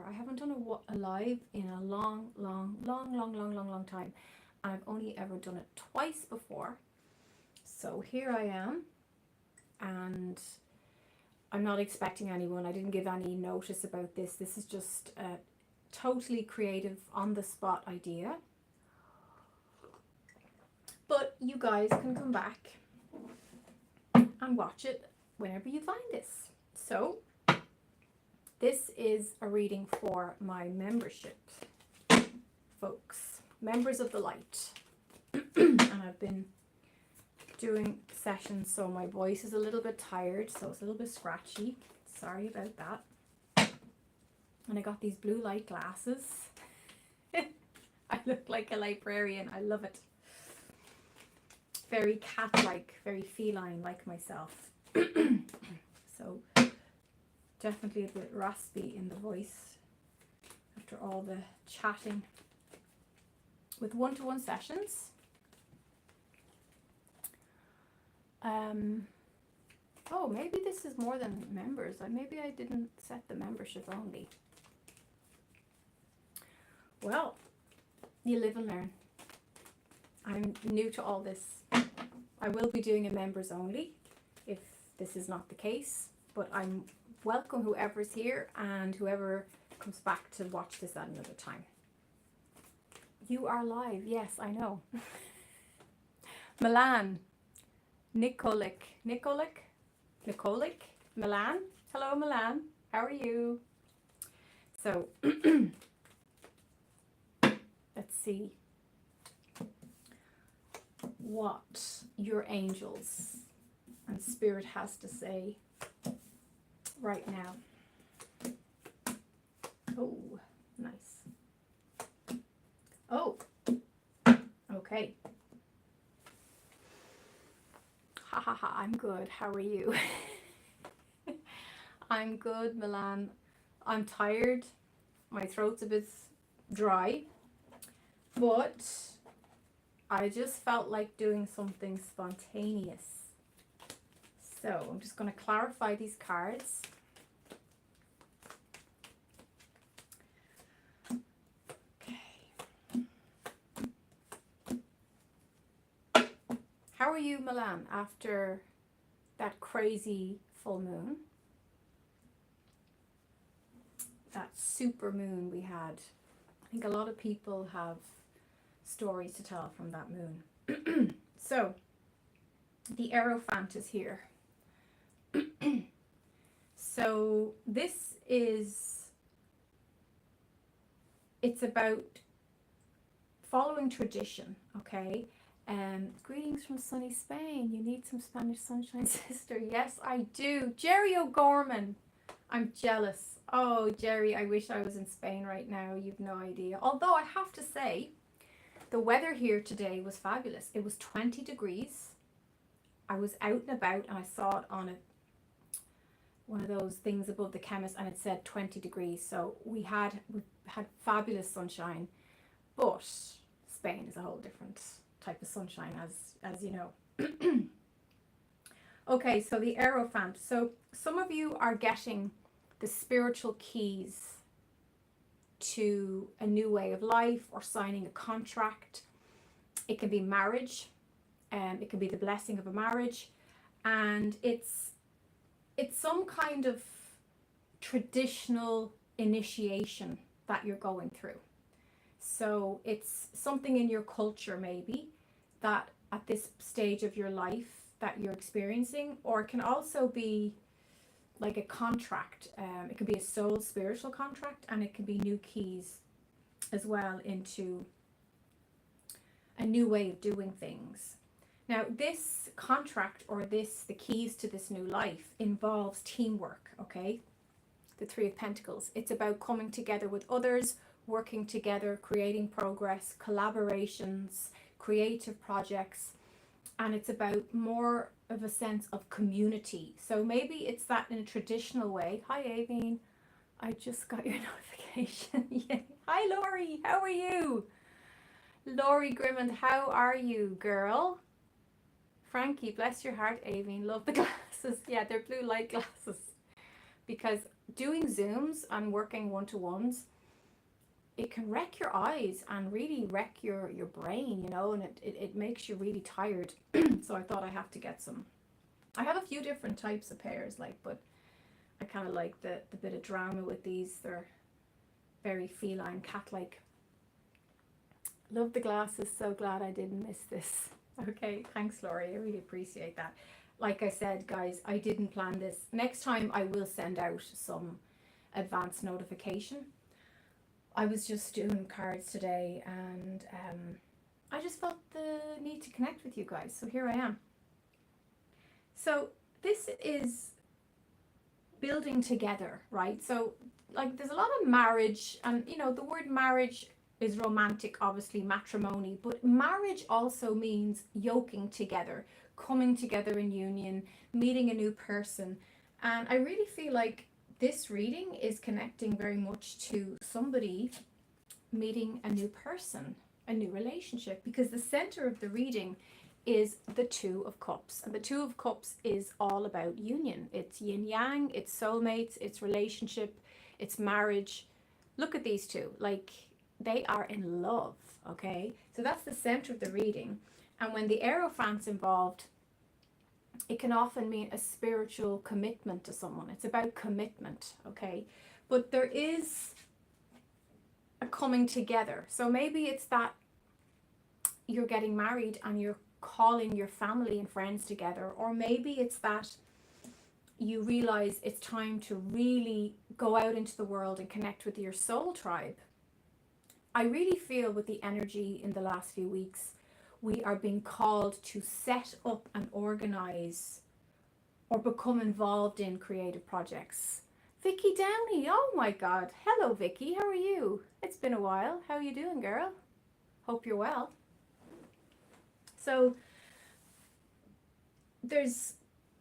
I haven't done a live in a long time, and I've only ever done it twice before. So here I am, and I'm not expecting anyone. I didn't give any notice about this. This is just a totally creative, on the spot idea. But you guys can come back and watch it whenever you find this. So this is a reading for my membership folks, members of the light. And I've been doing sessions, so my voice is a little bit tired, so it's a little bit scratchy. Sorry about that. And I got these blue light glasses. I look like a librarian. I love it. Very cat-like, very feline like myself. So definitely a bit raspy in the voice after all the chatting with one-to-one sessions. Oh, maybe this is more than members. Maybe I didn't set the membership only. Well, you live and learn. I'm new to all this. I will be doing a members only if this is not the case, but I'm welcome whoever's here and whoever comes back to watch this at another time. You are live. Yes, I know. Milan. Nikolic. Milan. Hello, Milan. How are you? So, let's see what your angels and spirit has to say right now. Oh, nice. Oh, okay. Ha ha ha, I'm good. How are you? I'm good, Milan. I'm tired. My throat's a bit dry, but I just felt like doing something spontaneous. So I'm just going to clarify these cards. How are you, Milan, after that crazy full moon? That super moon we had. I think a lot of people have stories to tell from that moon. So, the Aoibheann is here. So, this is, it's about following tradition, okay? Greetings from sunny Spain. You need some Spanish sunshine, sister. Yes, I do. Jerry O'Gorman. I'm jealous. Oh, Jerry, I wish I was in Spain right now. You've no idea. Although I have to say, the weather here today was fabulous. It was 20 degrees. I was out and about and I saw it on one of those things above the chemist and it said 20 degrees. So we had fabulous sunshine. But Spain is a whole different type of sunshine, as you know. Okay, so the Aoibheann. So some of you are getting the spiritual keys to a new way of life or signing a contract. It can be marriage, it can be the blessing of a marriage, and it's some kind of traditional initiation that you're going through. So it's something in your culture maybe that at this stage of your life that you're experiencing, or it can also be like a contract. It could be a soul spiritual contract, and it can be new keys as well into a new way of doing things. Now this contract or the keys to this new life involves teamwork, okay? The Three of Pentacles. It's about coming together with others, working together, creating progress, collaborations, creative projects, and it's about more of a sense of community. So maybe it's that in a traditional way. Hi, Aoibheann. I just got your notification. Yay. Hi, Laurie. How are you? Laurie Grimmond, how are you, girl? Frankie, bless your heart, Aoibheann. Love the glasses. Yeah, they're blue light glasses. Because doing Zooms and working one-to-ones, it can wreck your eyes and really wreck your brain, you know, and it makes you really tired. So I thought I have to get some. I have a few different types of pairs, like, but I kind of like the bit of drama with these. They're very feline, cat-like. Love the glasses. So glad I didn't miss this. Okay, thanks, Laurie. I really appreciate that. Like I said, guys, I didn't plan this. Next time I will send out some advance notification. I was just doing cards today, and I just felt the need to connect with you guys. So here I am. So this is building together, right? So like there's a lot of marriage, and you know, the word marriage is romantic, obviously, matrimony, but marriage also means yoking together, coming together in union, meeting a new person. And I really feel like this reading is connecting very much to somebody meeting a new person, a new relationship, because the center of the reading is the Two of Cups. And the Two of Cups is all about union. It's yin yang, it's soulmates, it's relationship, it's marriage. Look at these two, like they are in love, okay? So that's the center of the reading. And when the Aoibheann's involved, it can often mean a spiritual commitment to someone. It's about commitment, okay? But there is a coming together. So maybe it's that you're getting married and you're calling your family and friends together, or maybe it's that you realize it's time to really go out into the world and connect with your soul tribe. I really feel with the energy in the last few weeks, we are being called to set up and organize or become involved in creative projects. Vicky Downey, oh my God. Hello, Vicky. How are you? It's been a while. How are you doing, girl? Hope you're well. So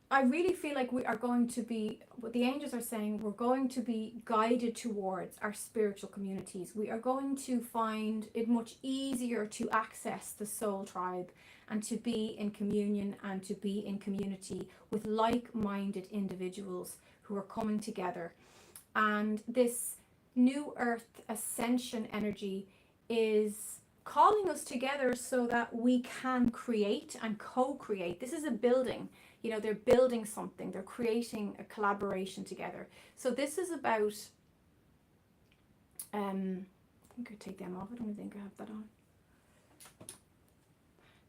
I really feel like we are going to be, what the angels are saying, we're going to be guided towards our spiritual communities. We are going to find it much easier to access the soul tribe and to be in communion and to be in community with like-minded individuals who are coming together. And this new earth ascension energy is calling us together so that we can create and co-create. This is a building, you know, they're building something, they're creating a collaboration together. So this is about I think I take them off. I don't think I have that on.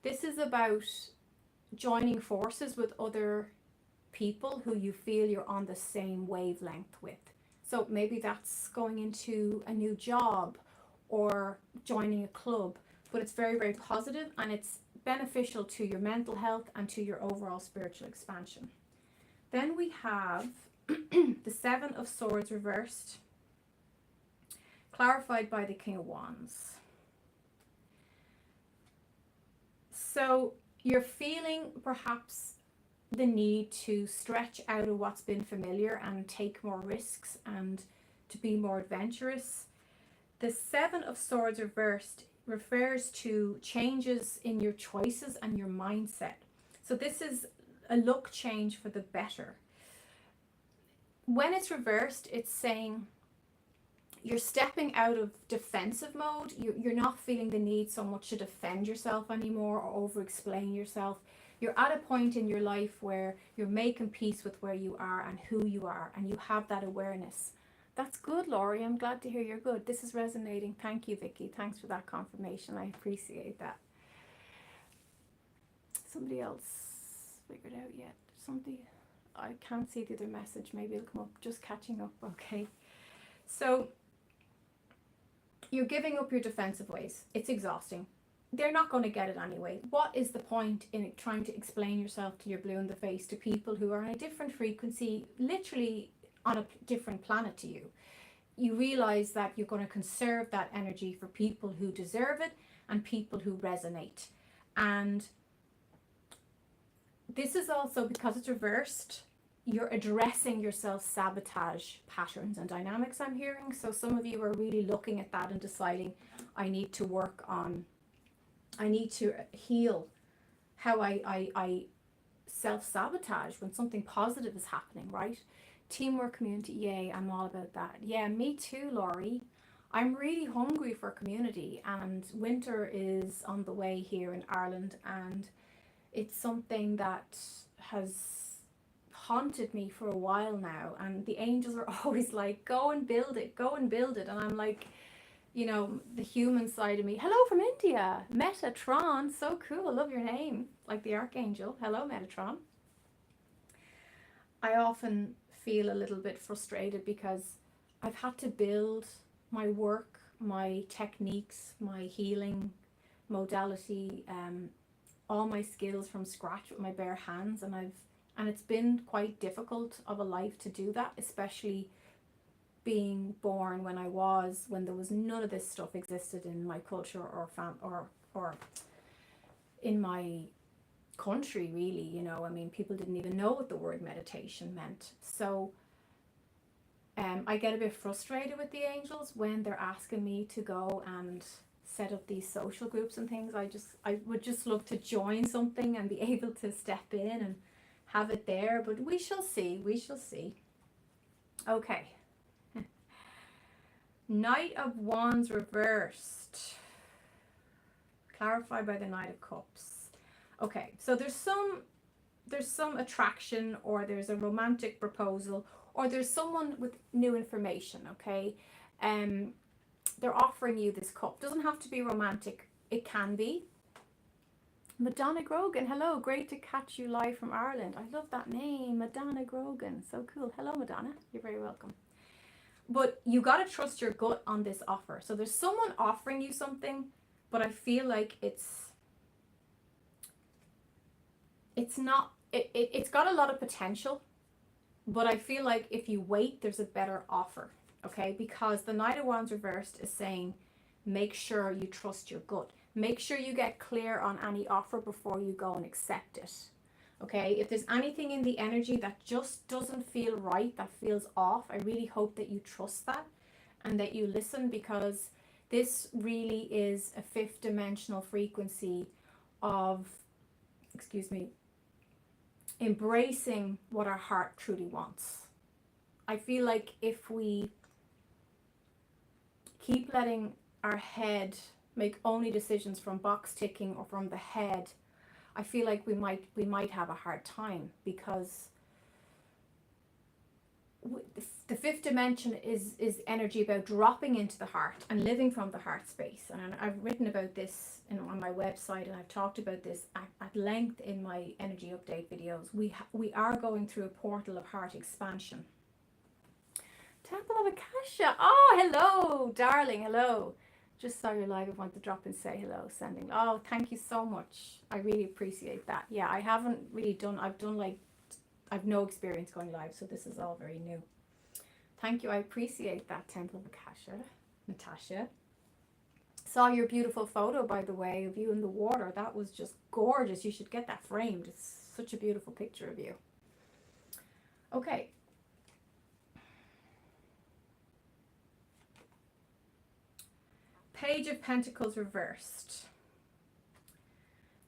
This is about joining forces with other people who you feel you're on the same wavelength with. So maybe that's going into a new job or joining a club, but it's very, very positive and it's beneficial to your mental health and to your overall spiritual expansion. Then we have the Seven of Swords reversed, clarified by the King of Wands. So you're feeling perhaps the need to stretch out of what's been familiar and take more risks and to be more adventurous. The Seven of Swords reversed refers to changes in your choices and your mindset. So this is a look change for the better. When it's reversed, it's saying you're stepping out of defensive mode. You're not feeling the need so much to defend yourself anymore or over-explain yourself. You're at a point in your life where you're making peace with where you are and who you are, and you have that awareness. That's good, Laurie. I'm glad to hear you're good. This is resonating. Thank you, Vicky. Thanks for that confirmation. I appreciate that. Somebody else figured out yet? Somebody, I can't see the other message. Maybe it'll come up. Just catching up. Okay. So you're giving up your defensive ways. It's exhausting. They're not going to get it anyway. What is the point in trying to explain yourself till you're blue in the face to people who are on a different frequency, literally on a different planet to you? You realize that you're going to conserve that energy for people who deserve it and people who resonate. And this is also, because it's reversed, you're addressing your self-sabotage patterns and dynamics, I'm hearing. So some of you are really looking at that and deciding, I need to work on, I need to heal how I self-sabotage when something positive is happening, right? Teamwork, community, yay, I'm all about that. Yeah, me too, Laurie. I'm really hungry for community, and winter is on the way here in Ireland, and it's something that has haunted me for a while now. And the angels are always like, go and build it, go and build it. And I'm like, you know, the human side of me. Hello from India, Metatron, so cool, love your name, like the archangel. Hello, Metatron. I often feel a little bit frustrated because I've had to build my work, my techniques, my healing modality, all my skills from scratch with my bare hands, and it's been quite difficult of a life to do that, especially being born when there was none of this stuff existed in my culture or in my country, really. You know, I mean, people didn't even know what the word meditation meant. So I get a bit frustrated with the angels when they're asking me to go and set up these social groups and things. I would just love to join something and be able to step in and have it there, but we shall see. Okay. Knight of Wands reversed, clarified by the Knight of Cups. Okay, so there's some attraction, or there's a romantic proposal, or there's someone with new information. Okay, they're offering you this cup. Doesn't have to be romantic, it can be. Madonna Grogan, hello, great to catch you live from Ireland. I love that name, Madonna Grogan, so cool. Hello, Madonna, you're very welcome. But you got to trust your gut on this offer. So there's someone offering you something, but I feel like it's got a lot of potential, but I feel like if you wait, there's a better offer. Okay, because the Knight of Wands reversed is saying, make sure you trust your gut. Make sure you get clear on any offer before you go and accept it. Okay, if there's anything in the energy that just doesn't feel right, that feels off, I really hope that you trust that and that you listen, because this really is a fifth dimensional frequency of, embracing what our heart truly wants. I feel like if we keep letting our head make only decisions from box ticking or from the head, I feel like we might have a hard time, because the fifth dimension is energy about dropping into the heart and living from the heart space. And I've written about this on my website, and I've talked about this at length in my energy update videos. We are going through a portal of heart expansion. Temple of Akasha, oh hello darling, hello. Just saw your live. I want to drop and say hello. Sending. Oh, thank you so much. I really appreciate that. Yeah, I haven't really done. I've no experience going live, so this is all very new. Thank you. I appreciate that, Temple of Akasha, Natasha. Saw your beautiful photo, by the way, of you in the water. That was just gorgeous. You should get that framed. It's such a beautiful picture of you. Okay. Page of Pentacles reversed.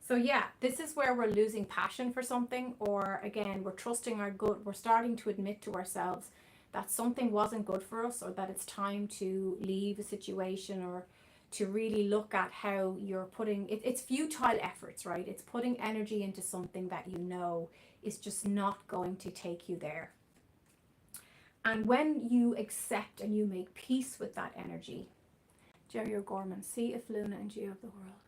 So yeah, this is where we're losing passion for something, or again, we're trusting our gut. We're starting to admit to ourselves that something wasn't good for us, or that it's time to leave a situation, or to really look at how you're putting it's futile efforts, right? It's putting energy into something that you know is just not going to take you there. And when you accept and you make peace with that energy, Jerry O'Gorman, see if Luna and Geo of the world.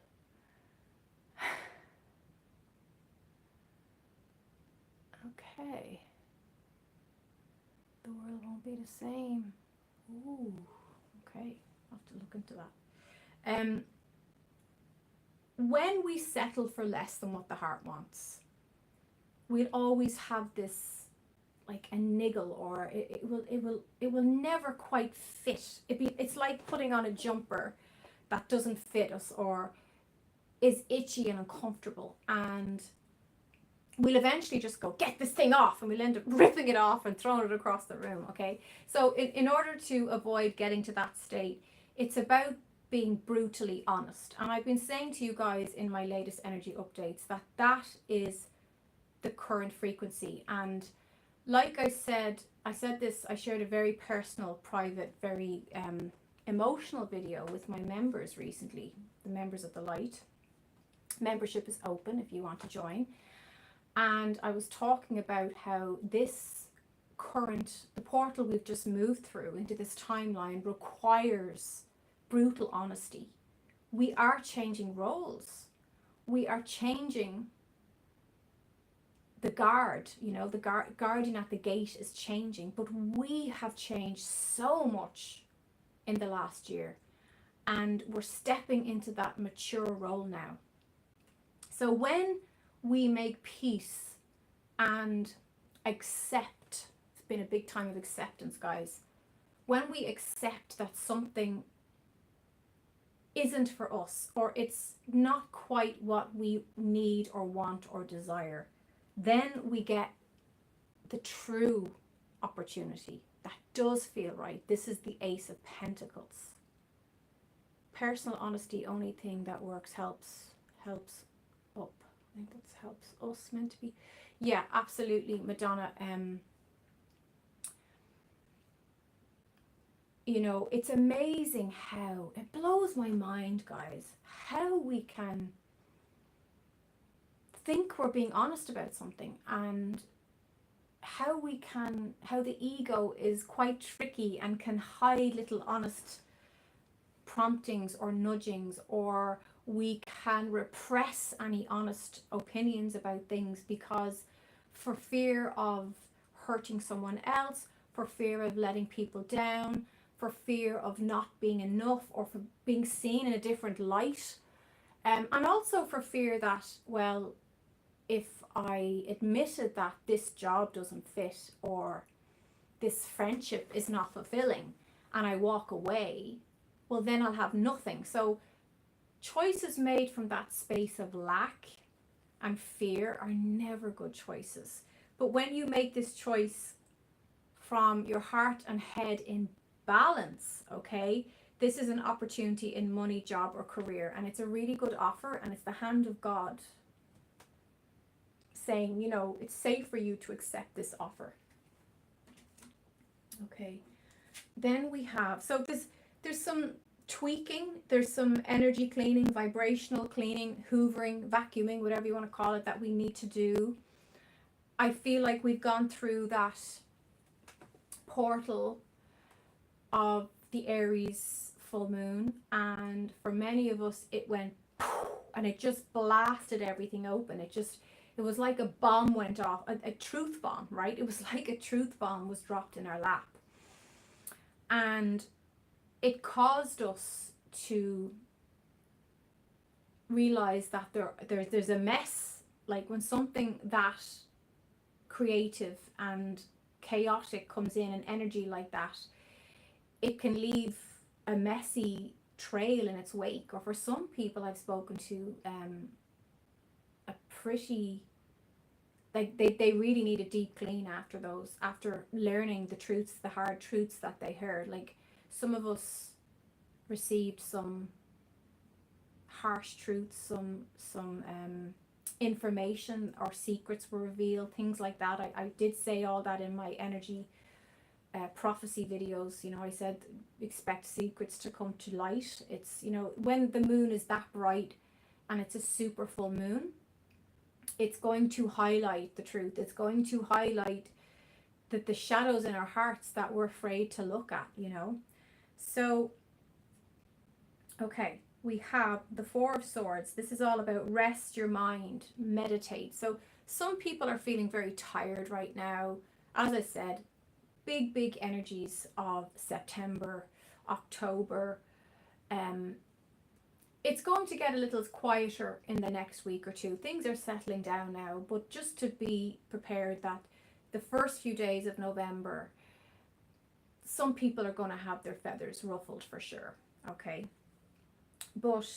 Okay. The world won't be the same. Ooh, okay. I'll have to look into that. When we settle for less than what the heart wants, we'll always have this like a niggle, or it will never quite fit. It's like putting on a jumper that doesn't fit us, or is itchy and uncomfortable, and we'll eventually just go, get this thing off, and we'll end up ripping it off and throwing it across the room. Okay, so in order to avoid getting to that state, it's about being brutally honest. And I've been saying to you guys in my latest energy updates that is the current frequency. And like I said this, I shared a very personal, private, very emotional video with my members recently, the members of the light. Membership is open if you want to join. And I was talking about how the portal we've just moved through into this timeline requires brutal honesty. We are changing roles. We are changing the guard, the guardian at the gate is changing, but we have changed so much in the last year, and we're stepping into that mature role now. So when we make peace and accept, it's been a big time of acceptance, guys. When we accept that something isn't for us, or it's not quite what we need or want or desire, then we get the true opportunity that does feel right. This is the Ace of Pentacles. Personal honesty, only thing that works, helps up. I think that helps us meant to be. Yeah, absolutely, Madonna. It's amazing how it blows my mind, guys, how we can think we're being honest about something, and how the ego is quite tricky and can hide little honest promptings or nudgings, or we can repress any honest opinions about things because for fear of hurting someone else, for fear of letting people down, for fear of not being enough, or for being seen in a different light, and also for fear that, well, if I admitted that this job doesn't fit, or this friendship is not fulfilling, and I walk away, well, then I'll have nothing. So choices made from that space of lack and fear are never good choices. But when you make this choice from your heart and head in balance, okay, this is an opportunity in money, job, or career, and it's a really good offer, and it's the hand of God saying, it's safe for you to accept this offer. Okay, then we have, so there's some tweaking, there's some energy cleaning, vibrational cleaning, hoovering, vacuuming, whatever you want to call it, that we need to do. I feel like we've gone through that portal of the Aries full moon, and for many of us it went and it just blasted everything open. It was like a bomb went off, a truth bomb, right? It was like a truth bomb was dropped in our lap, and it caused us to realize that there's a mess. Like when something that creative and chaotic comes in, an energy like that, it can leave a messy trail in its wake. Or for some people I've spoken to, a pretty, like they really need a deep clean after learning the truths, the hard truths that they heard. Like some of us received some harsh truths, some information or secrets were revealed, things like that. I did say all that in my energy prophecy videos. I said expect secrets to come to light. It's, when the moon is that bright and it's a super full moon, it's going to highlight the truth. It's going to highlight the shadows in our hearts that we're afraid to look at, So, okay, we have the Four of Swords. This is all about rest your mind, meditate. So some people are feeling very tired right now. As I said, big energies of September, October. It's going to get a little quieter in the next week or two. Things are settling down now, but just to be prepared that the first few days of November, some people are going to have their feathers ruffled for sure, okay? But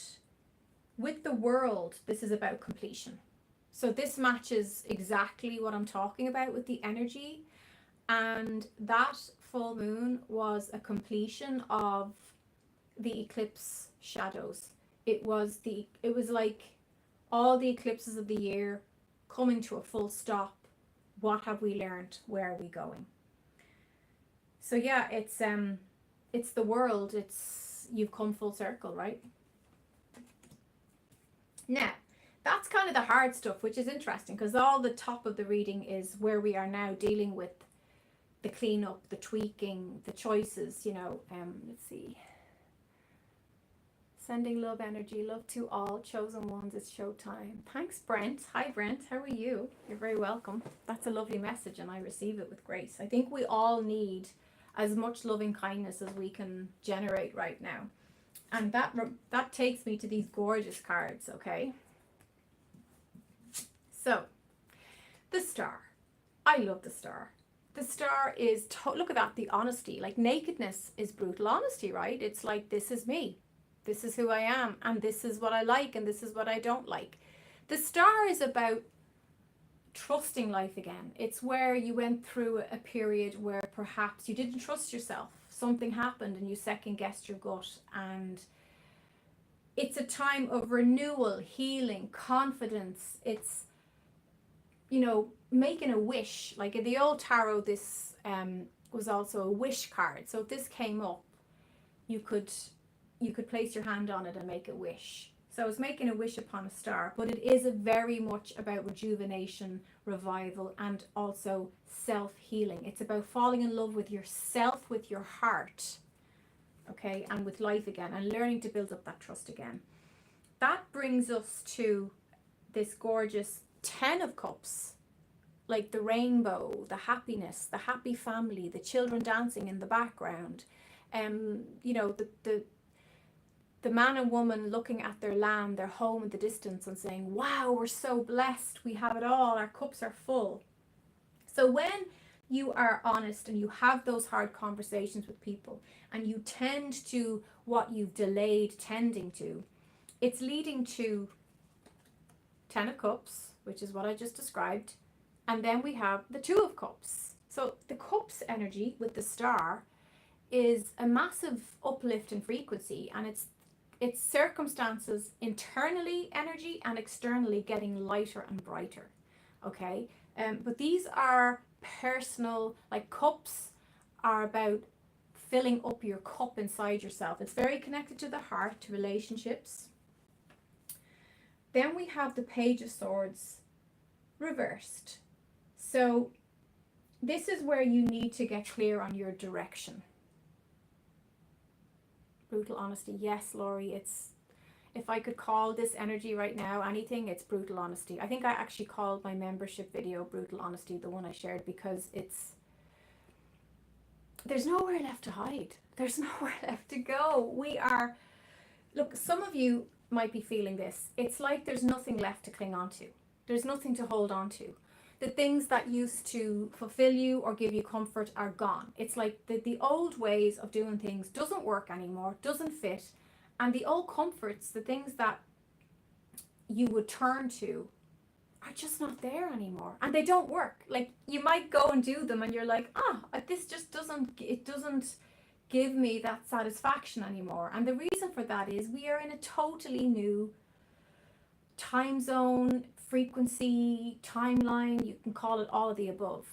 with the World, this is about completion. So this matches exactly what I'm talking about with the energy. And that full moon was a completion of the eclipse shadows. It was like all the eclipses of the year coming to a full stop, What have we learned? Where are we going? So yeah, it's the world. It's, you've come full circle, right? Now, that's kind of the hard stuff, which is interesting because all the top of the reading is where we are now dealing with the cleanup, the tweaking, the choices, you know. Let's see. Sending love energy, love to all chosen ones. It's showtime. Thanks, Brent. Hi, Brent. How are you? You're very welcome. That's a lovely message, and I receive it with grace. I think we all need as much loving kindness as we can generate right now, and that takes me to these gorgeous cards. Okay, so the star. I love the star. The star is look at that. The honesty, like nakedness, is brutal honesty, right? It's like, this is me. This is who I am, and this is what I like, and this is what I don't like. The star is about trusting life again. It's where you went through a period where perhaps you didn't trust yourself. Something happened and you second guessed your gut, and it's a time of renewal, healing, confidence. It's, you know, making a wish. Like in the old tarot, this was also a wish card. So if this came up, you could place your hand on it and make a wish. So it's making a wish upon a star, but it is very much about rejuvenation, revival, and also self-healing. It's about falling in love with yourself, with your heart, okay, and with life again, and learning to build up that trust again. That brings us to this gorgeous 10 of Cups, like the rainbow, the happiness, the happy family, the children dancing in the background, you know, the man and woman looking at their land, their home in the distance, and saying, wow, we're so blessed, we have it all, our cups are full. So when you are honest and you have those hard conversations with people, and you tend to what you've delayed tending to, it's leading to 10 of Cups, which is what I just described, and then we have the 2 of Cups. So the Cups energy with the star is a massive uplift in frequency, and it's circumstances internally energy and externally getting lighter and brighter. Okay, but these are personal, like cups are about filling up your cup inside yourself. It's very connected to the heart, to relationships. Then we have the Page of Swords reversed. So this is where you need to get clear on your direction. Brutal honesty. Yes, Laurie, it's, if I could call this energy right now anything, it's brutal honesty. I think I actually called my membership video Brutal Honesty, the one I shared, because there's nowhere left to hide. There's nowhere left to go. We are, look, some of you might be feeling this. It's like there's nothing left to cling on to. There's nothing to hold on to. The things that used to fulfill you or give you comfort are gone. It's like the old ways of doing things doesn't work anymore, doesn't fit. And the old comforts, the things that you would turn to, are just not there anymore. And they don't work. Like, you might go and do them and you're like, this just doesn't give me that satisfaction anymore. And the reason for that is we are in a totally new time zone, frequency, timeline. You can call it all of the above.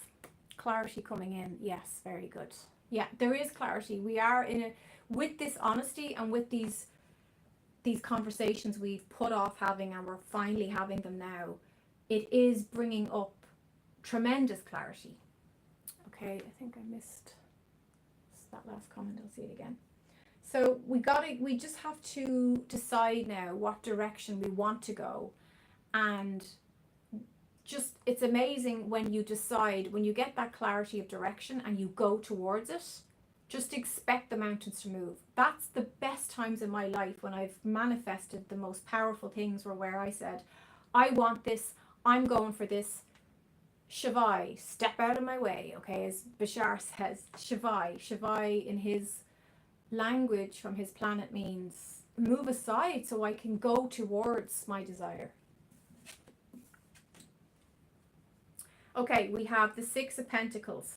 Clarity coming in. Yes, very good. Yeah, there is clarity. We are with this honesty and with these conversations we've put off having, and we're finally having them now. It is bringing up tremendous clarity. Okay, I think I missed that last comment. I'll see it again. So we just have to decide now what direction we want to go. And just, it's amazing when you decide, when you get that clarity of direction and you go towards it, just expect the mountains to move. That's the best times in my life when I've manifested the most powerful things, were where I said, I want this, I'm going for this. Shavai, step out of my way. Okay, as Bashar says, Shavai in his language from his planet means move aside so I can go towards my desire. Okay, we have the 6 of Pentacles.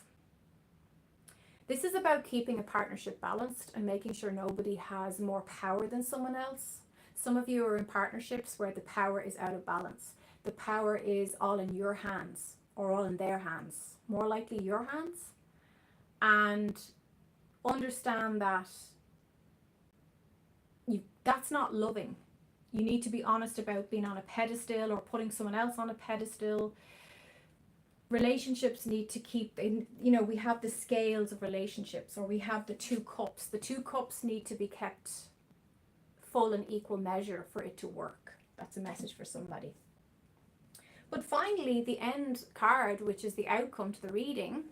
This is about keeping a partnership balanced and making sure nobody has more power than someone else. Some of you are in partnerships where the power is out of balance. The power is all in your hands. or all in their hands, more likely your hands. And understand that that's not loving. You need to be honest about being on a pedestal or putting someone else on a pedestal. Relationships need to keep in, we have the scales of relationships, or we have the two cups. The two cups need to be kept full and equal measure for it to work. That's a message for somebody. But finally, the end card, which is the outcome to the reading.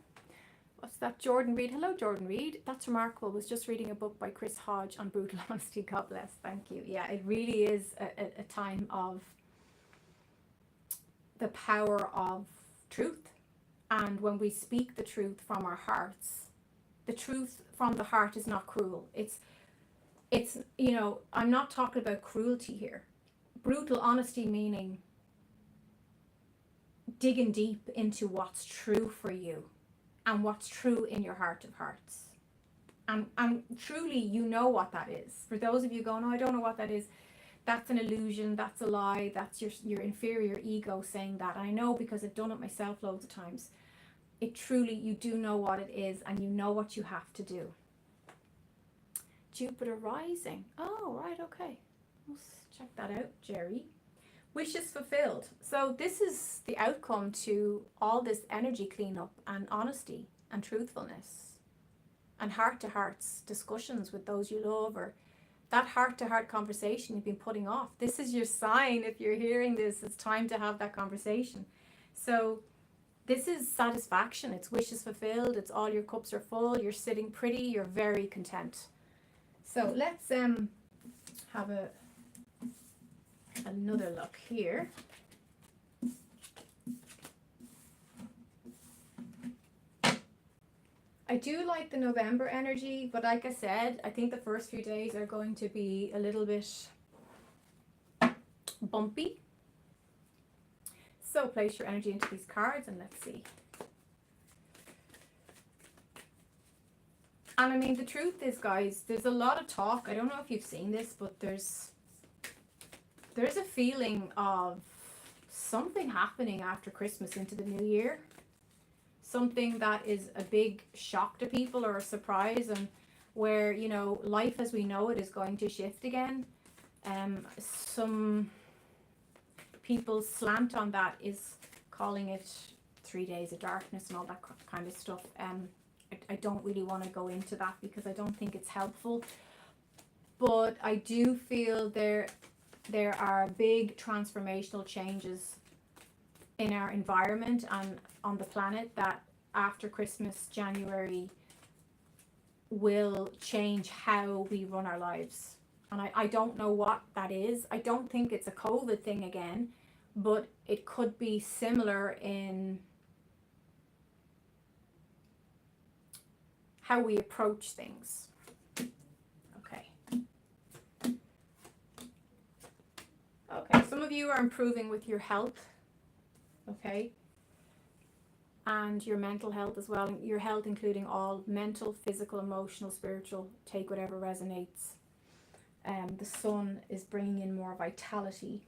What's that? Jordan Reed. Hello, Jordan Reed. That's remarkable. Was just reading a book by Chris Hodge on brutal honesty. God bless. Thank you. Yeah, it really is a time of the power of truth. And when we speak the truth from our hearts, the truth from the heart is not cruel. It's I'm not talking about cruelty here. Brutal honesty meaning digging deep into what's true for you and what's true in your heart of hearts. And truly, what that is. For those of you going, oh, I don't know what that is, that's an illusion, that's a lie, that's your inferior ego saying that. I know, because I've done it myself loads of times. It truly, you do know what it is, and you know what you have to do. Jupiter rising. Oh, right, okay. Let's check that out, Jerry. Wishes fulfilled. So this is the outcome to all this energy cleanup and honesty and truthfulness and heart-to-hearts discussions with those you love, or that heart-to-heart conversation you've been putting off. This is your sign. If you're hearing this, it's time to have that conversation. So this is satisfaction. It's wishes fulfilled. It's all your cups are full. You're sitting pretty. You're very content. So let's have another look here. I do like the November energy, but like I said, I think the first few days are going to be a little bit bumpy. So place your energy into these cards and let's see. And I mean, the truth is, guys, there's a lot of talk. I don't know if you've seen this, but there's a feeling of something happening after Christmas into the new year. Something that is a big shock to people or a surprise, and where, life as we know it is going to shift again. Some people's slant on that is calling it 3 days of darkness and all that kind of stuff. I don't really want to go into that because I don't think it's helpful. But I do feel there are big transformational changes in our environment and on the planet that after Christmas, January, will change how we run our lives. And I don't know what that is. I don't think it's a COVID thing again, but it could be similar in how we approach things. Okay, some of you are improving with your health, okay, and your mental health as well. Your health including all mental, physical, emotional, spiritual, take whatever resonates. The sun is bringing in more vitality.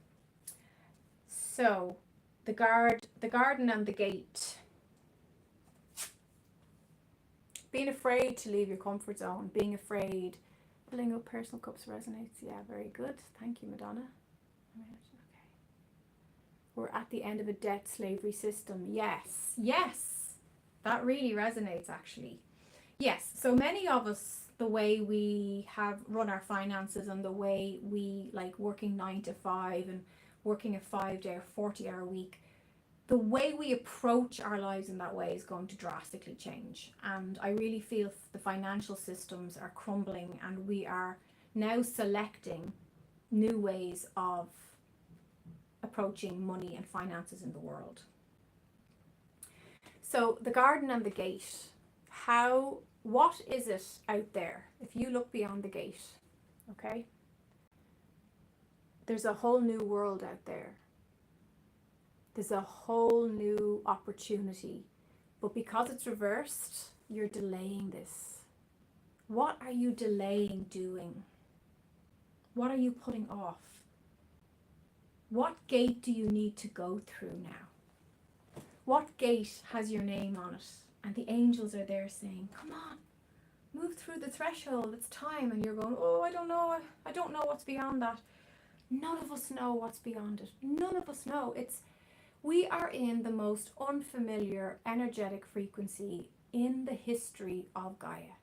So the garden and the gate. Being afraid to leave your comfort zone, being afraid. Filling up personal cups resonates. Yeah, very good. Thank you, Madonna. Okay. We're at the end of a debt slavery system. Yes, yes. That really resonates, actually. Yes, so many of us, the way we have run our finances and the way we like working 9 to 5 and working a 5-day or 40-hour week, the way we approach our lives in that way is going to drastically change. And I really feel the financial systems are crumbling and we are now selecting new ways of approaching money and finances in the world. So the garden and the gate, what is it out there if you look beyond the gate? Okay, there's a whole new world out there. There's a whole new opportunity, but because it's reversed, you're delaying this. What are you delaying doing? What are you putting off? What gate do you need to go through now? What gate has your name on it? And the angels are there saying, come on, move through the threshold, it's time. And you're going, oh, I don't know. I don't know what's beyond that. None of us know what's beyond it. None of us know. We are in the most unfamiliar energetic frequency in the history of Gaia.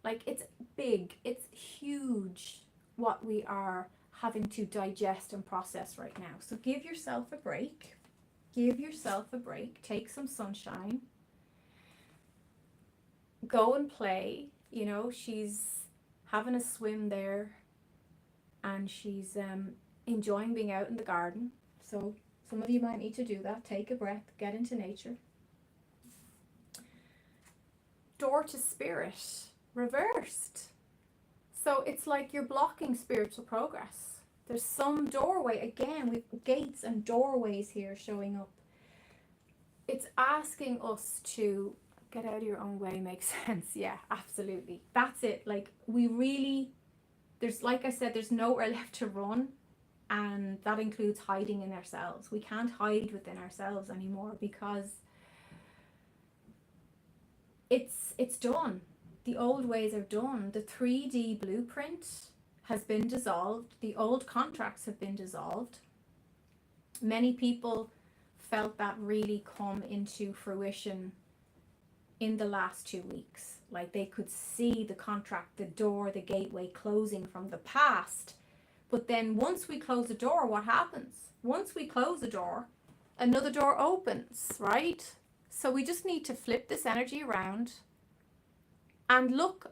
Like, it's big, it's huge what we are having to digest and process right now. So give yourself a break. Give yourself a break. Take some sunshine. Go and play. You know, she's having a swim there and she's enjoying being out in the garden. So some of you might need to do that. Take a breath, get into nature. Door to spirit, reversed. So it's like you're blocking spiritual progress. There's some doorway. Again, we've gates and doorways here showing up. It's asking us to get out of your own way. Makes sense. Yeah, absolutely. That's it. Like, we really, there's, like I said, there's nowhere left to run. And that includes hiding in ourselves. We can't hide within ourselves anymore because it's done. The old ways are done. The 3D blueprint has been dissolved. The old contracts have been dissolved. Many people felt that really come into fruition in the last 2 weeks. Like, they could see the contract, the door, the gateway closing from the past. But then once we close the door, what happens? Once we close the door, another door opens, right? So we just need to flip this energy around and look,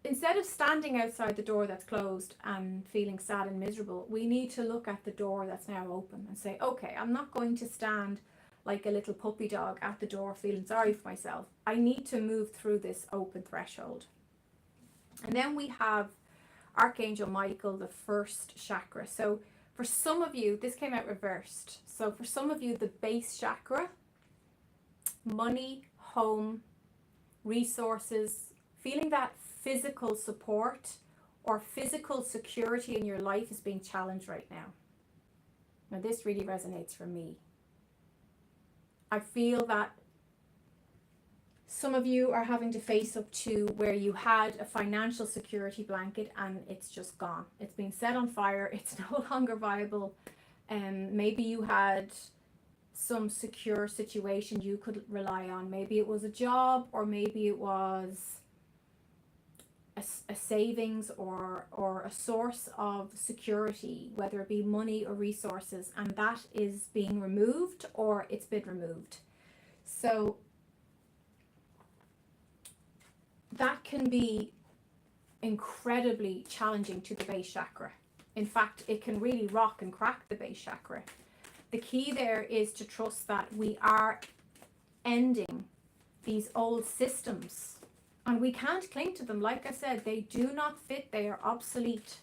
instead of standing outside the door that's closed and feeling sad and miserable, we need to look at the door that's now open and say, okay, I'm not going to stand like a little puppy dog at the door feeling sorry for myself. I need to move through this open threshold. And then we have Archangel Michael, the first chakra. So for some of you, this came out reversed. So for some of you, the base chakra, money, home, resources, feeling that physical support or physical security in your life is being challenged right now. Now, this really resonates for me. I feel that some of you are having to face up to where you had a financial security blanket and it's just gone. It's been set on fire. It's no longer viable. Maybe you had some secure situation you could rely on. Maybe it was a job, or maybe it was a savings or a source of security, whether it be money or resources, and that is being removed or it's been removed. So that can be incredibly challenging to the base chakra. In fact, it can really rock and crack the base chakra. The key there is to trust that we are ending these old systems, and we can't cling to them. Like I said, they do not fit, they are obsolete.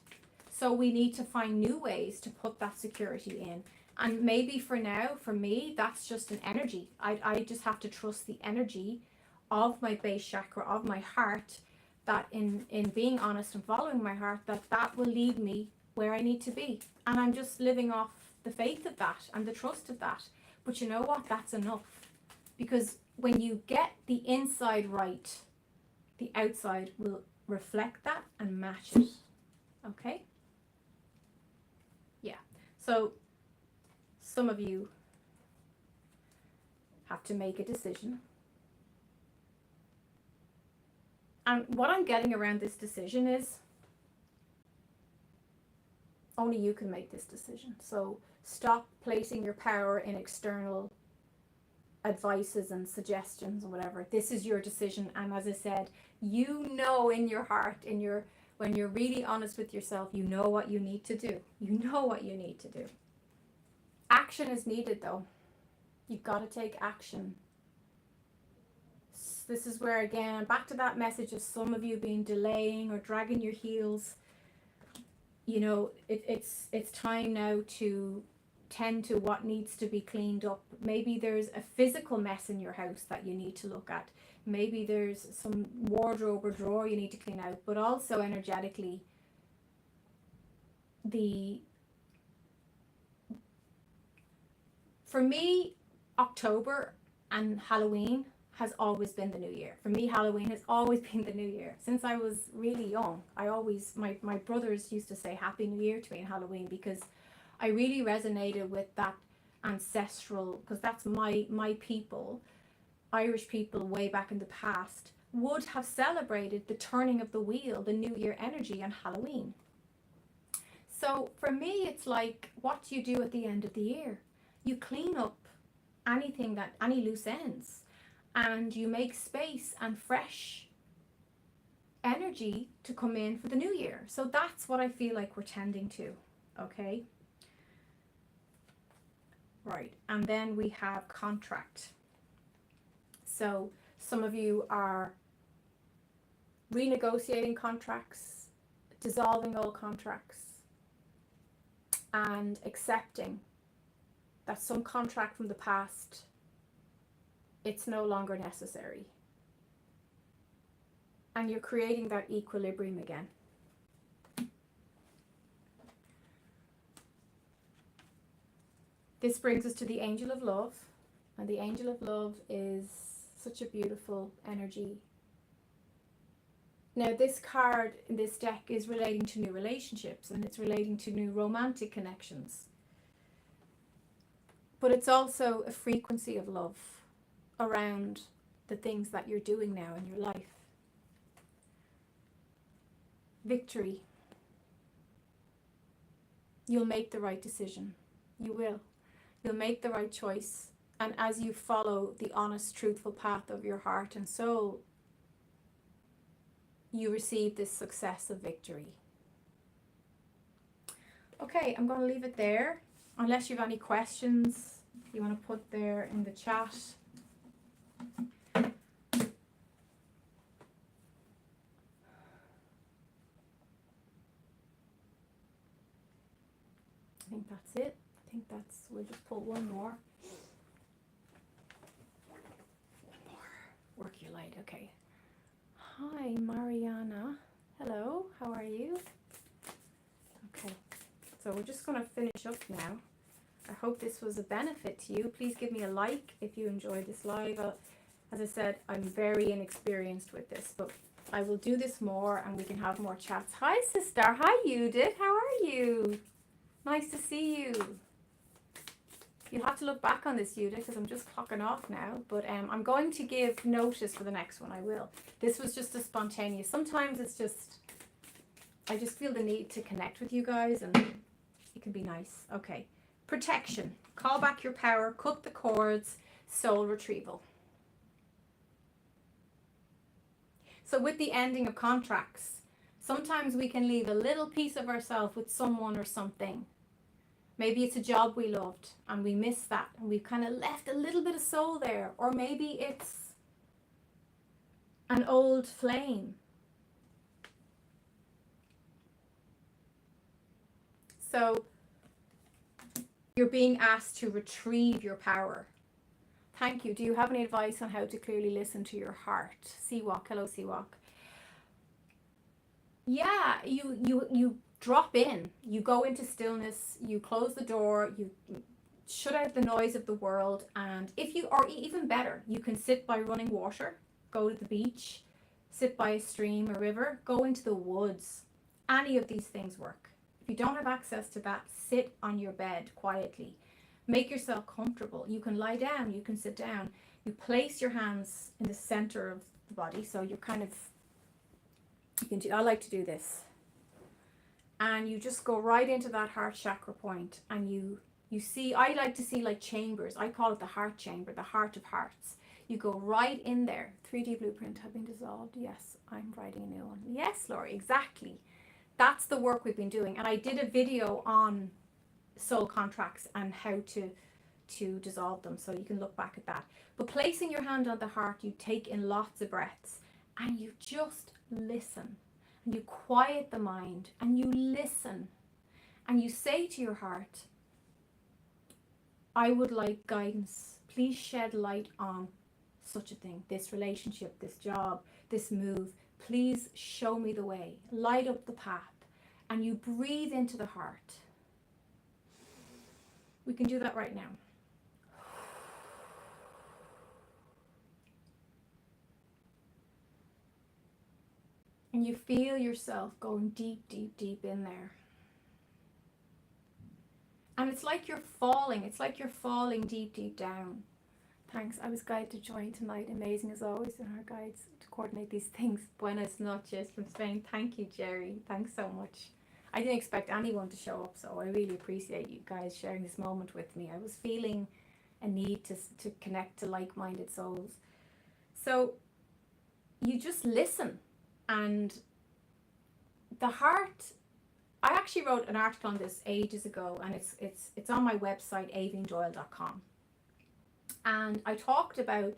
So we need to find new ways to put that security in. And maybe for now, for me, that's just an energy. I just have to trust the energy of my base chakra, of my heart, that in being honest and following my heart, that will lead me where I need to be. And I'm just living off the faith of that and the trust of that. But you know what? That's enough. Because when you get the inside right, the outside will reflect that and match it. Okay? Yeah. So some of you have to make a decision. And what I'm getting around this decision is only you can make this decision. So stop placing your power in external advices and suggestions or whatever. This is your decision. And as I said, you know in your heart, when you're really honest with yourself, you know what you need to do. You know what you need to do. Action is needed though. You've got to take action. This is where, again, back to that message of some of you being delaying or dragging your heels. You know, it's time now to tend to what needs to be cleaned up. Maybe there's a physical mess in your house that you need to look at. Maybe there's some wardrobe or drawer you need to clean out, but also energetically, for me, October and Halloween has always been the new year. For me, Halloween has always been the new year. Since I was really young, my brothers used to say Happy New Year to me on Halloween, because I really resonated with that ancestral, because that's my people, Irish people way back in the past, would have celebrated the turning of the wheel, the new year energy on Halloween. So for me, it's like, what do you do at the end of the year? You clean up any loose ends, and you make space and fresh energy to come in for the new year. So that's what I feel like we're tending to. Okay. Right. And then we have contract. So some of you are renegotiating contracts, dissolving old contracts, and accepting that some contract from the past, it's no longer necessary. And you're creating that equilibrium again. This brings us to the Angel of Love. And the Angel of Love is such a beautiful energy. Now, this card in this deck is relating to new relationships, and it's relating to new romantic connections. But it's also a frequency of love around the things that you're doing now in your life. Victory. You'll make the right decision. You will. You'll make the right choice. And as you follow the honest, truthful path of your heart and soul, you receive this success of victory. Okay, I'm going to leave it there. Unless you have any questions you want to put there in the chat. I think that's it. We'll just pull one more. One more. Work your light, okay. Hi, Mariana. Hello, how are you? Okay, so we're just going to finish up now. I hope this was a benefit to you. Please give me a like if you enjoyed this live. As I said, I'm very inexperienced with this, but I will do this more and we can have more chats. Hi, sister. Hi, Judith. How are you? Nice to see you. You'll have to look back on this, Judith, because I'm just clocking off now. But I'm going to give notice for the next one. I will. This was just a spontaneous. Sometimes it's just, I just feel the need to connect with you guys, and it can be nice. Okay. Protection. Call back your power. Cut the cords. Soul retrieval. So with the ending of contracts, sometimes we can leave a little piece of ourselves with someone or something. Maybe it's a job we loved and we missed that and we've kind of left a little bit of soul there. Or maybe it's an old flame. So you're being asked to retrieve your power. Thank you. Do you have any advice on how to clearly listen to your heart? Seawalk. Hello, Seawalk. Yeah, you drop in, you go into stillness, you close the door, you shut out the noise of the world, and if you, or even better, you can sit by running water, go to the beach, sit by a stream, a river, go into the woods. Any of these things work. If you don't have access to that, sit on your bed quietly. Make yourself comfortable. You can lie down, you can sit down. You place your hands in the center of the body, so you're kind of, you can do, I like to do this. And you just go right into that heart chakra point, and you see, I like to see like chambers. I call it the heart chamber, the heart of hearts. You go right in there. 3D blueprint have been dissolved. Yes, I'm writing a new one. Yes, Laurie, exactly. That's the work we've been doing. And I did a video on soul contracts and how to dissolve them, so you can look back at that. But placing your hand on the heart, you take in lots of breaths and you just listen. And you quiet the mind and you listen and you say to your heart, I would like guidance. Please shed light on such a thing, this relationship, this job, this move. Please show me the way. Light up the path. And you breathe into the heart. We can do that right now. And you feel yourself going deep, deep, deep in there. And it's like you're falling. It's like you're falling deep, deep down. Thanks. I was guided to join tonight. Amazing as always. And our guides to coordinate these things. Buenas noches from Spain. Thank you, Jerry. Thanks so much. I didn't expect anyone to show up, so I really appreciate you guys sharing this moment with me. I was feeling a need to connect to like-minded souls. So you just listen. And the heart, I actually wrote an article on this ages ago, and it's on my website, aoibheanndoyle.com. And I talked about,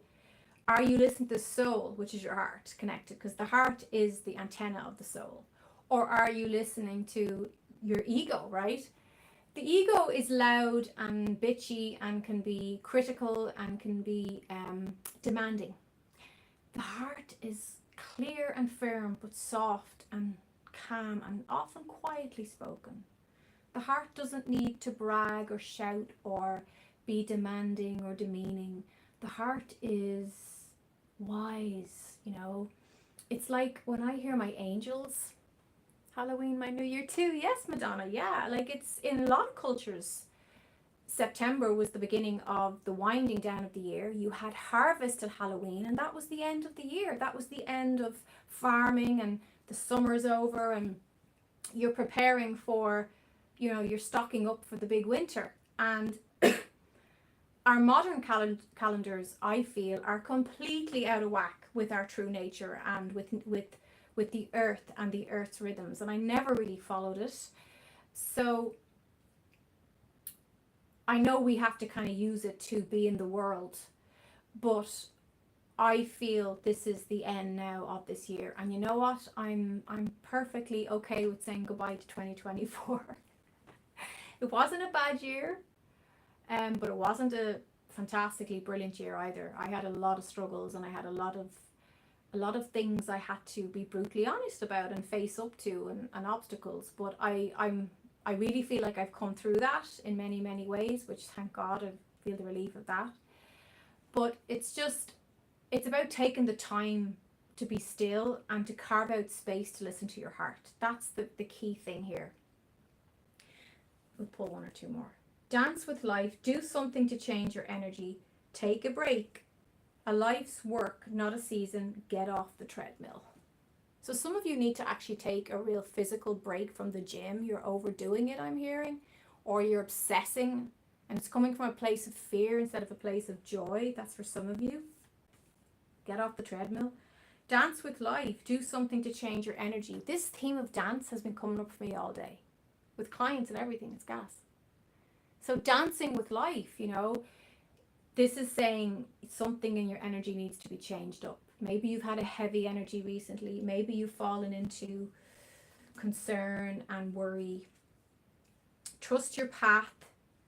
are you listening to the soul, which is your heart, connected? Because the heart is the antenna of the soul. Or are you listening to your ego, right? The ego is loud and bitchy and can be critical and can be demanding. The heart is clear and firm, but soft and calm and often quietly spoken. The heart doesn't need to brag or shout or be demanding or demeaning. The heart is wise, you know. It's like when I hear my angels, Halloween, my New Year too. Yes, Madonna, yeah. Like it's in a lot of cultures. September was the beginning of the winding down of the year. You had harvest at Halloween, and that was the end of the year. That was the end of farming, and the summer's over, and you're preparing for, you know, you're stocking up for the big winter. And our modern calendars, I feel, are completely out of whack with our true nature and with the earth and the earth's rhythms. And I never really followed it. So I know we have to kind of use it to be in the world, but I feel this is the end now of this year. And you know what? I'm perfectly okay with saying goodbye to 2024. It wasn't a bad year, but it wasn't a fantastically brilliant year either. I had a lot of struggles, and I had a lot of things I had to be brutally honest about and face up to, and obstacles. But I really feel like I've come through that in many, many ways, which thank God I feel the relief of that. But it's about taking the time to be still and to carve out space to listen to your heart. That's the key thing here. We'll pull one or two more. Dance with life. Do something to change your energy. Take a break. A life's work, not a season. Get off the treadmill. So some of you need to actually take a real physical break from the gym. You're overdoing it, I'm hearing, or you're obsessing, and it's coming from a place of fear instead of a place of joy. That's for some of you. Get off the treadmill. Dance with life. Do something to change your energy. This theme of dance has been coming up for me all day with clients and everything. It's gas. So dancing with life, you know, this is saying something in your energy needs to be changed up. Maybe you've had a heavy energy recently. Maybe you've fallen into concern and worry. Trust your path.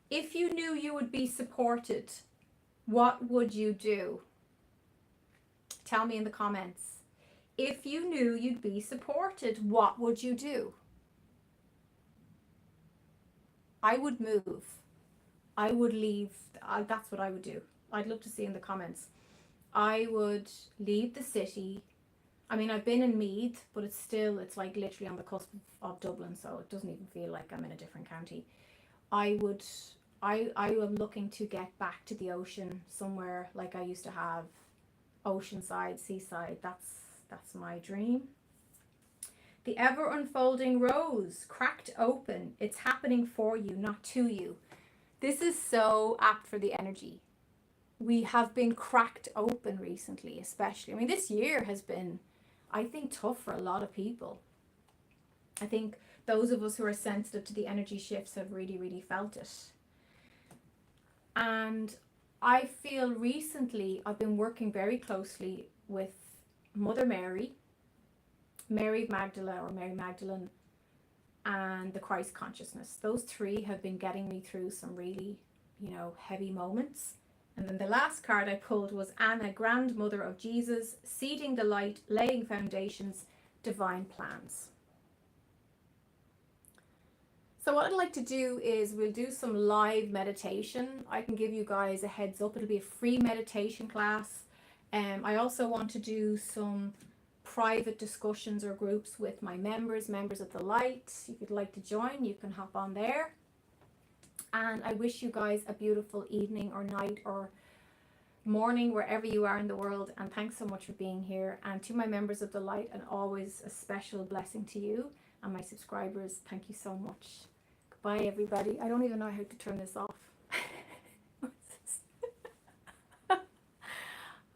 If you knew you would be supported, what would you do? Tell me in the comments. If you knew you'd be supported, what would you do? I would move. I would leave. That's what I would do. I'd love to see in the comments. I would leave the city. I mean, I've been in Meath, but it's like literally on the cusp of Dublin, so it doesn't even feel like I'm in a different county. I am looking to get back to the ocean somewhere like I used to have, oceanside, seaside. That's my dream. The ever unfolding rose, cracked open. It's happening for you, not to you. This is so apt for the energy. We have been cracked open recently, especially. I mean, this year has been, I think, tough for a lot of people. I think those of us who are sensitive to the energy shifts have really, really felt it. And I feel recently I've been working very closely with Mother Mary, Mary Magdalene or Mary Magdalene, and the Christ consciousness. Those three have been getting me through some really, heavy moments. And then the last card I pulled was Anna, grandmother of Jesus, seeding the light, laying foundations, divine plans. So what I'd like to do is we'll do some live meditation. I can give you guys a heads up. It'll be a free meditation class. I also want to do some private discussions or groups with my members of the light. If you'd like to join, you can hop on there. And I wish you guys a beautiful evening or night or morning wherever you are in the world, and thanks so much for being here. And to my members of the light, and always a special blessing to you, and my subscribers, thank you so much. Goodbye everybody. I don't even know how to turn this off.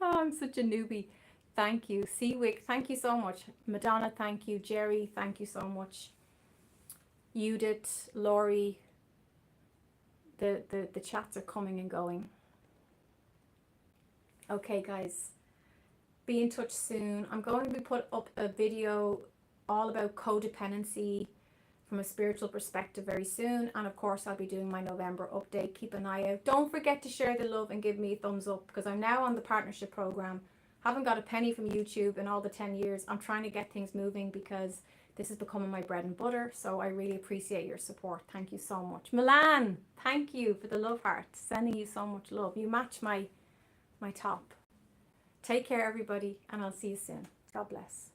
Oh, I'm such a newbie. Thank you. Seawick, thank you so much. Madonna, thank you. Jerry, thank you so much. Judith, Laurie, the chats are coming and going. Okay guys, be in touch soon. I'm going to be put up a video all about codependency from a spiritual perspective very soon, and of course I'll be doing my November update. Keep an eye out. Don't forget to share the love and give me a thumbs up, because I'm now on the partnership program. Haven't got a penny from YouTube in all the 10 years. I'm trying to get things moving because this is becoming my bread and butter, so I really appreciate your support. Thank you so much. Milan, thank you for the love heart. Sending you so much love. You match my top. Take care everybody, and I'll see you soon. God bless.